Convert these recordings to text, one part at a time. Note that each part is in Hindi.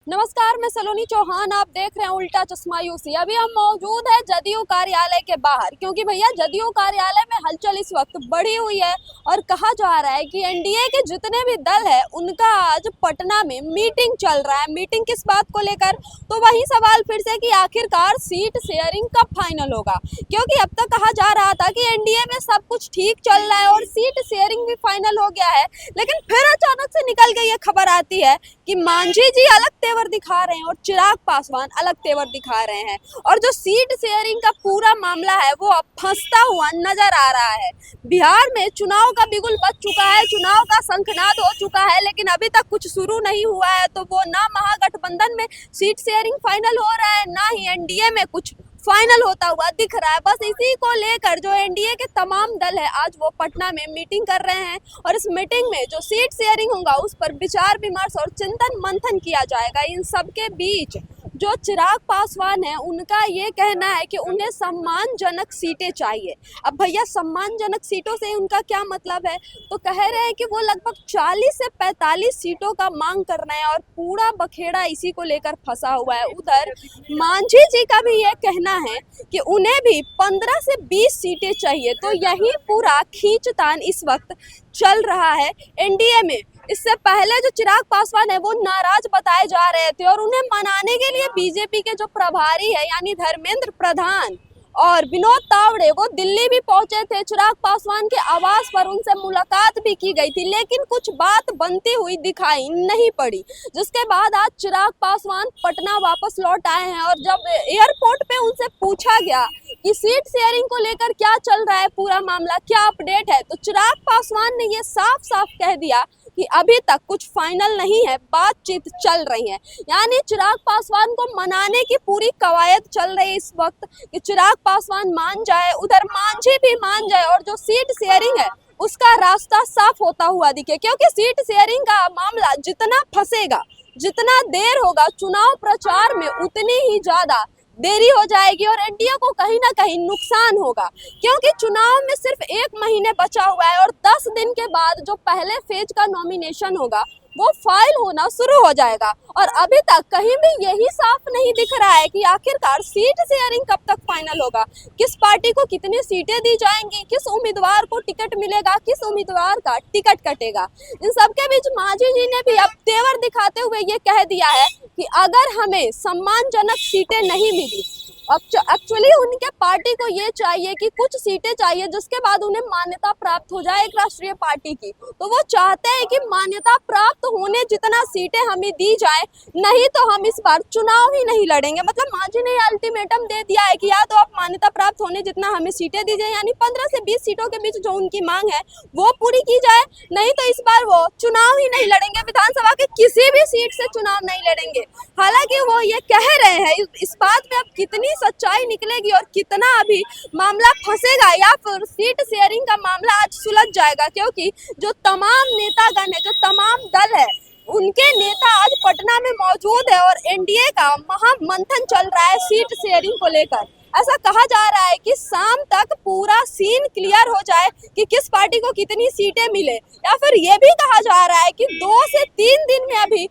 नमस्कार, मैं सलोनी चौहान। आप देख रहे हैं उल्टा चश्मा यूसी। अभी हम मौजूद है जदयू कार्यालय के बाहर, क्योंकि भैया जदयू कार्यालय में हलचल इस वक्त बढ़ी हुई है और कहा जा रहा है कि एनडीए के जितने भी दल है उनका आज पटना में मीटिंग चल रहा है। मीटिंग किस बात को लेकर, तो वही सवाल फिर से कि आखिरकार सीट शेयरिंग कब फाइनल होगा, क्योंकि अब तक कहा जा रहा था कि एनडीए में सब कुछ ठीक चल रहा है और सीट शेयरिंग भी फाइनल हो गया है। लेकिन फिर अचानक से निकल गई ये खबर आती है कि मांझी जी अलग तेवर दिखा रहे हैं और चिराग पासवान अलग तेवर दिखा रहे हैं, और जो सीट शेयरिंग का पूरा मामला है वो अब फंसता हुआ नजर आ रहा है। बिहार में चुनाव का बिगुल बज चुका है, चुनाव का शंखनाद हो चुका है, लेकिन अभी तक कुछ शुरू नहीं हुआ है। तो वो ना महागठबंधन में सीट शेयरिंग फाइनल हो रहा है, ना ही एनडीए में कुछ फाइनल होता हुआ दिख रहा है। बस इसी को लेकर जो एनडीए के तमाम दल है आज वो पटना में मीटिंग कर रहे हैं और इस मीटिंग में जो सीट शेयरिंग होगा उस पर विचार विमर्श और चिंतन मंथन किया जाएगा। इन सबके बीच जो चिराग पासवान है उनका ये कहना है कि उन्हें सम्मानजनक सीटें चाहिए। अब भैया सम्मानजनक सीटों से उनका क्या मतलब है, तो कह रहे हैं कि वो लगभग 40 से 45 सीटों का मांग कर रहे हैं और पूरा बखेड़ा इसी को लेकर फंसा हुआ है। उधर मांझी जी का भी ये कहना है कि उन्हें भी 15 से 20 सीटें चाहिए। तो यही पूरा खींचतान इस वक्त चल रहा है एनडीए में। इससे पहले जो चिराग पासवान है वो नाराज बताए जा रहे थे और उन्हें मनाने के लिए बीजेपी के जो प्रभारी है यानी धर्मेंद्र प्रधान और विनोद तावड़े वो दिल्ली भी पहुंचे थे। चिराग पासवान के आवास पर उनसे मुलाकात भी की गई थी, लेकिन कुछ बात बनती हुई दिखाई नहीं पड़ी, जिसके बाद आज चिराग पासवान पटना वापस लौट आए हैं। और जब एयरपोर्ट पे उनसे पूछा गया कि सीट शेयरिंग को लेकर क्या चल रहा है, पूरा मामला क्या अपडेट है, तो चिराग पासवान ने ये साफ साफ कह दिया कि अभी तक कुछ फाइनल नहीं है, बातचीत चल रही है। यानी चिराग पासवान को मनाने की पूरी कवायद चल रही है इस वक्त कि चिराग पासवान मान जाए, उधर मांझी भी मान जाए और जो सीट शेयरिंग है उसका रास्ता साफ होता हुआ दिखे। क्योंकि सीट शेयरिंग का मामला जितना फंसेगा, जितना देर होगा चुनाव प्रचार में, उतनी ही ज्यादा देरी हो जाएगी और एनडीए को कहीं ना कहीं नुकसान होगा। क्योंकि चुनाव में सिर्फ 1 महीने बचा हुआ है और 10 दिन के बाद जो पहले फेज का नॉमिनेशन होगा वो फाइल होना शुरू हो जाएगा। और अभी तक कहीं भी यही साफ नहीं दिख रहा है कि आखिरकार सीट शेयरिंग कब तक फाइनल होगा, किस पार्टी को कितनी सीटें दी जाएंगी, किस उम्मीदवार को टिकट मिलेगा, किस उम्मीदवार का टिकट कटेगा। इन सबके बीच मांझी जी ने भी अब तेवर दिखाते हुए ये कह दिया है कि अगर हमें सम्मानजनक सीटें नहीं मिली, एक्चुअली उनके पार्टी को ये चाहिए कि कुछ सीटें चाहिए जिसके बाद उन्हें मान्यता प्राप्त हो जाए एक राष्ट्रीय पार्टी की, तो वो चाहते हैं कि मान्यता प्राप्त होने जितना सीटें हमें दी जाए, नहीं तो हम इस बार चुनाव ही नहीं लड़ेंगे। मतलब मांझी ने अल्टीमेटम दे दिया है कि या तो आप मान्यता प्राप्त होने जितना हमें सीटें दी जाए, यानी 15 से 20 सीटों के बीच जो उनकी मांग है वो पूरी की जाए, नहीं तो इस बार वो चुनाव ही नहीं लड़ेंगे, विधानसभा के किसी भी सीट से चुनाव नहीं लड़ेंगे। हालांकि वो ये कह रहे हैं, इस बात में अब कितनी सच्चाई निकलेगी और कितना अभी मामला फंसेगा या फिर सीट शेयरिंग का मामला आज सुलझ जाएगा, क्योंकि जो तमाम नेतागण है, जो तमाम दल है, उनके नेता आज पटना में मौजूद है और एनडीए का महामंथन चल रहा है सीट शेयरिंग को लेकर। ऐसा कहा जा रहा है कि शाम तक पूरा सीन क्लियर हो जाए कि किस पार्टी को कितनी सीटें मिले, या फिर ये भी कहा जा रहा है कि 2 से 3 दिन में अभी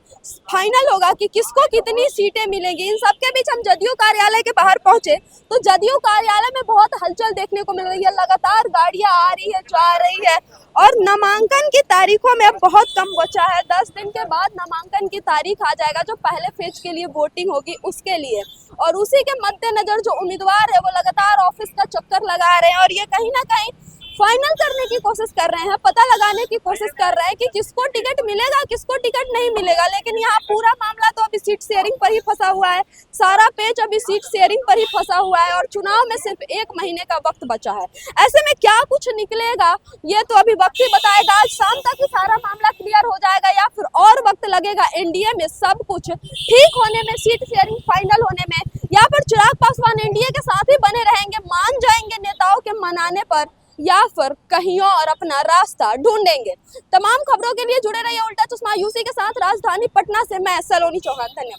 फाइनल होगा कि किसको कितनी सीटें मिलेंगी। इन सबके बीच हम जदयू कार्यालय के बाहर पहुंचे तो जदयू कार्यालय में बहुत हलचल देखने को मिल रही है, लगातार गाड़ियां आ रही है, जा रही है और नामांकन की तारीखों में अब बहुत कम बचा है। 10 दिन के बाद नामांकन की तारीख आ जाएगा जो पहले फेज के लिए वोटिंग होगी उसके लिए, और उसी के मद्देनजर जो उम्मीदवार है वो लगातार ऑफिस का चक्कर लगा रहे हैं और ये कहीं ना कहीं फाइनल करने की कोशिश कर रहे हैं, पता लगाने की कोशिश कर रहे हैं कि किसको टिकट मिलेगा, किसको टिकट नहीं मिलेगा। लेकिन यहाँ पूरा मामला तो अभी सीट शेयरिंग पर ही फंसा हुआ है, सारा पेज अभी सीट शेयरिंग पर ही फंसा हुआ है और चुनाव में सिर्फ 1 महीने का वक्त बचा है। ऐसे में क्या कुछ निकलेगा ये तो अभी वक्त ही बताएगा। आज शाम तक ही सारा मामला क्लियर हो जाएगा या फिर और वक्त लगेगा एनडीए में सब कुछ ठीक होने में, सीट शेयरिंग फाइनल होने में, या फिर चिराग पासवान एनडीए के साथ ही बने रहेंगे, मान जाएंगे नेताओं के मनाने पर, या फिर कहीं और अपना रास्ता ढूंढेंगे। तमाम खबरों के लिए जुड़े रहिए उल्टा चश्मा यूसी के साथ। राजधानी पटना से मैं सलोनी चौहान, धन्यवाद।